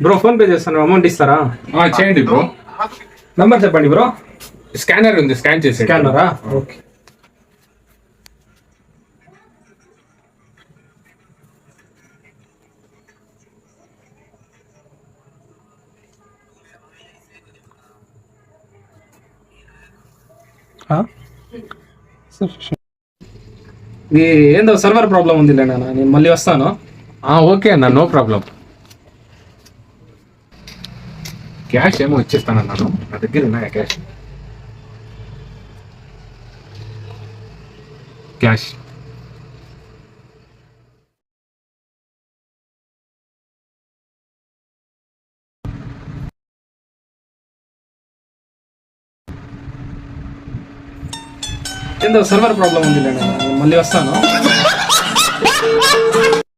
Bro phone pay చేస్తాను, amount ఇస్తారా? చేయండి బ్రో. నంబర్ చెప్పండి బ్రో. స్కానర్ ఉంది, స్కాన్ చేసి. స్కానరా? ఓకే. ఇది ఏందో సర్వర్ ప్రాబ్లం ఉంది నాన్న, నేను మళ్ళీ వస్తాను. ఓకే అన్న, నో ప్రాబ్లం. క్యాష్ ఏమో ఇచ్చేస్తానన్నాను, నా దగ్గర ఉన్నాయా క్యాష్? క్యాష్ ఏందో సర్వర్ ప్రాబ్లం ఉంది నాన్న, నేను మళ్ళీ వస్తాను.